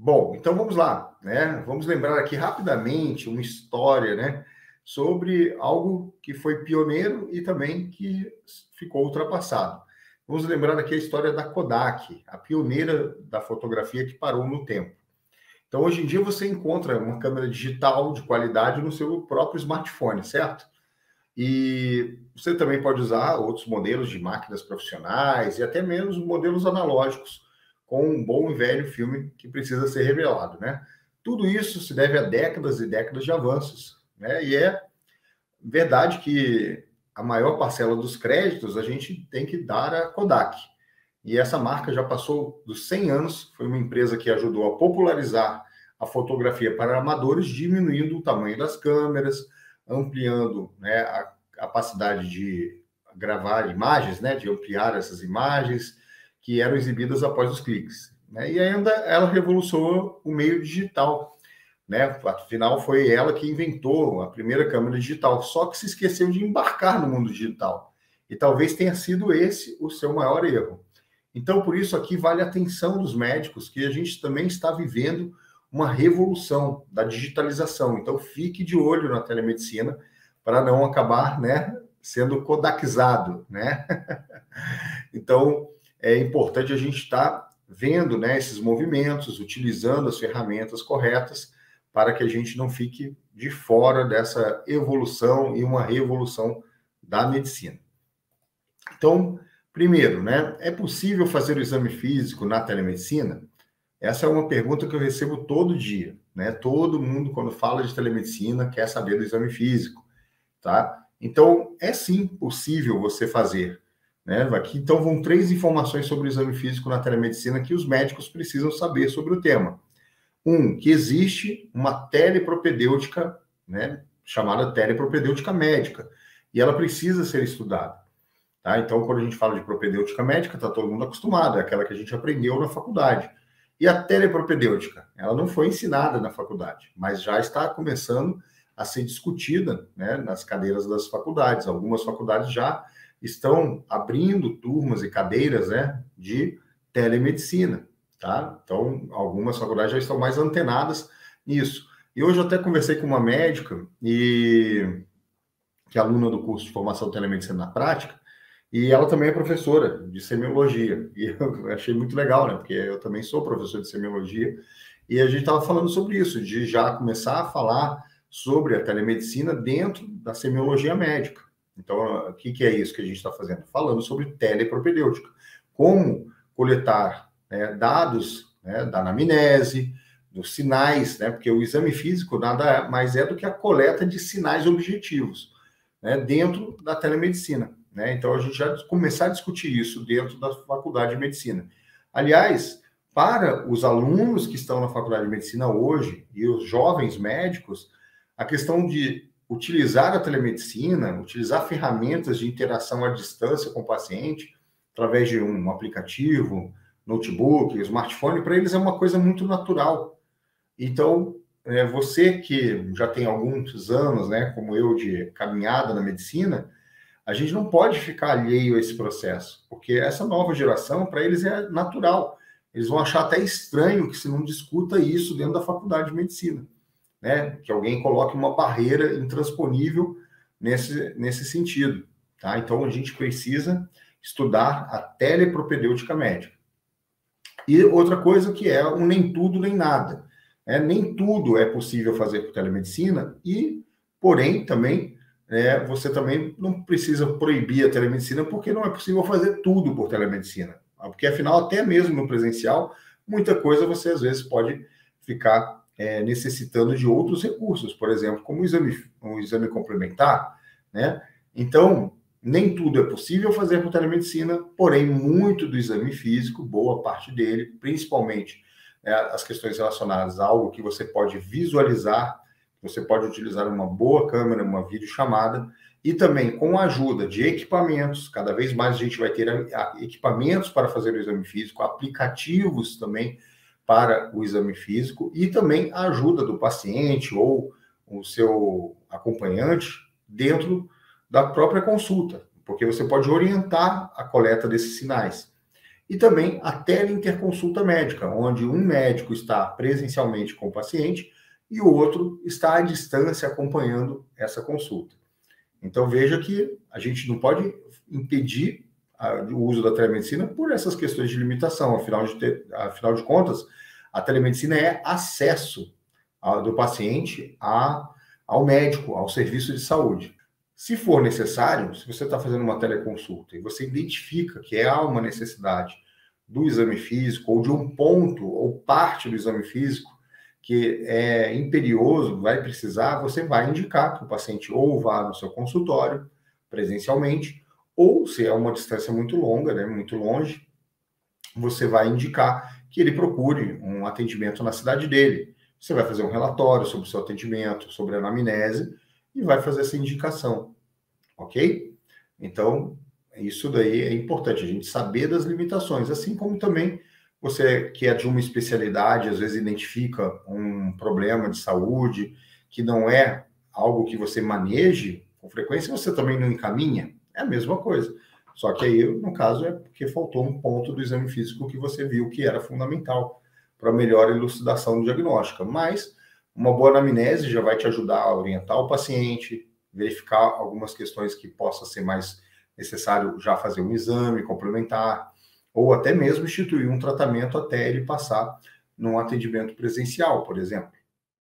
Bom, então vamos lá, né? Vamos lembrar aqui rapidamente uma história, né? Sobre algo que foi pioneiro e também que ficou ultrapassado. Vamos lembrar aqui a história da Kodak, a pioneira da fotografia que parou no tempo. Então, hoje em dia, você encontra uma câmera digital de qualidade no seu próprio smartphone, certo? E você também pode usar outros modelos de máquinas profissionais e até mesmo modelos analógicos com um bom e velho filme que precisa ser revelado, né? Tudo isso se deve a décadas e décadas de avanços, né? E é verdade que a maior parcela dos créditos a gente tem que dar à Kodak. E essa marca já passou dos 100 anos, foi uma empresa que ajudou a popularizar a fotografia para amadores, diminuindo o tamanho das câmeras, ampliando, né, a capacidade de gravar imagens, né, de ampliar essas imagens que eram exibidas após os cliques, né? E ainda ela revolucionou o meio digital, né? Afinal, foi ela que inventou a primeira câmera digital, só que se esqueceu de embarcar no mundo digital. E talvez tenha sido esse o seu maior erro. Então, por isso aqui vale a atenção dos médicos, que a gente também está vivendo uma revolução da digitalização. Então, fique de olho na telemedicina para não acabar, né, sendo kodakizado, né? Então, é importante a gente estar vendo, né, esses movimentos, utilizando as ferramentas corretas para que a gente não fique de fora dessa evolução e uma revolução da medicina. Então, primeiro, né, é possível fazer o exame físico na telemedicina? Essa é uma pergunta que eu recebo todo dia, né? Todo mundo, quando fala de telemedicina, quer saber do exame físico, tá? Então, é sim possível você fazer, né? Aqui, então, vão 3 informações sobre o exame físico na telemedicina que os médicos precisam saber sobre o tema. Que existe uma telepropedêutica, né, chamada telepropedêutica médica, e ela precisa ser estudada. Tá? Então, quando a gente fala de propedêutica médica, está todo mundo acostumado, é aquela que a gente aprendeu na faculdade. E a telepropedêutica, ela não foi ensinada na faculdade, mas já está começando a ser discutida, né, nas cadeiras das faculdades. Algumas faculdades já estão abrindo turmas e cadeiras, né, de telemedicina. Tá? Então, algumas faculdades já estão mais antenadas nisso. E hoje eu até conversei com uma médica, que é aluna do curso de formação de telemedicina na prática, e ela também é professora de semiologia. E eu achei muito legal, né? Porque eu também sou professor de semiologia. E a gente estava falando sobre isso, de já começar a falar sobre a telemedicina dentro da semiologia médica. Então, o que é isso que a gente está fazendo? Falando sobre telepropedêutica. Como coletar, né, dados, né, da anamnese, dos sinais, né? Porque o exame físico nada mais é do que a coleta de sinais objetivos, né, dentro da telemedicina. Né? Então, a gente já começar a discutir isso dentro da faculdade de medicina. Aliás, para os alunos que estão na faculdade de medicina hoje e os jovens médicos, a questão de utilizar a telemedicina, utilizar ferramentas de interação à distância com o paciente, através de um aplicativo, notebook, smartphone, para eles é uma coisa muito natural. Então, você que já tem alguns anos, né, como eu, de caminhada na medicina, a gente não pode ficar alheio a esse processo, porque essa nova geração, para eles, é natural. Eles vão achar até estranho que se não discuta isso dentro da faculdade de medicina, né? Que alguém coloque uma barreira intransponível nesse sentido, tá? Então, a gente precisa estudar a telepropedêutica médica. E outra coisa que é um nem tudo nem nada. Nem tudo é possível fazer por telemedicina e, porém, também você também não precisa proibir a telemedicina porque não é possível fazer tudo por telemedicina. Porque, afinal, até mesmo no presencial, muita coisa você, às vezes, pode ficar necessitando de outros recursos, por exemplo, como um exame complementar, né? Então, nem tudo é possível fazer por telemedicina, porém, muito do exame físico, boa parte dele, principalmente as questões relacionadas a algo que você pode visualizar, você pode utilizar uma boa câmera, uma videochamada, e também com a ajuda de equipamentos, cada vez mais a gente vai ter equipamentos para fazer o exame físico, aplicativos também para o exame físico, e também a ajuda do paciente ou o seu acompanhante dentro da própria consulta, porque você pode orientar a coleta desses sinais. e também a teleinterconsulta médica, onde um médico está presencialmente com o paciente e o outro está à distância acompanhando essa consulta. Então, veja que a gente não pode impedir o uso da telemedicina por essas questões de limitação. Afinal de contas, a telemedicina é acesso do paciente ao médico, ao serviço de saúde. Se for necessário, se você está fazendo uma teleconsulta e você identifica que há uma necessidade do exame físico ou de um ponto ou parte do exame físico que é imperioso, vai precisar, você vai indicar que o paciente ou vá no seu consultório presencialmente, ou se é uma distância muito longa, né, muito longe, você vai indicar que ele procure um atendimento na cidade dele. Você vai fazer um relatório sobre o seu atendimento, sobre a anamnese, e vai fazer essa indicação, ok? Então, isso daí é importante, a gente saber das limitações, assim como também você que é de uma especialidade, às vezes identifica um problema de saúde que não é algo que você maneje, com frequência você também não encaminha, é a mesma coisa. Só que aí, no caso, é porque faltou um ponto do exame físico que você viu que era fundamental para melhor elucidação diagnóstica. Mas uma boa anamnese já vai te ajudar a orientar o paciente, verificar algumas questões que possa ser mais necessário já fazer um exame complementar, ou até mesmo instituir um tratamento até ele passar num atendimento presencial, por exemplo.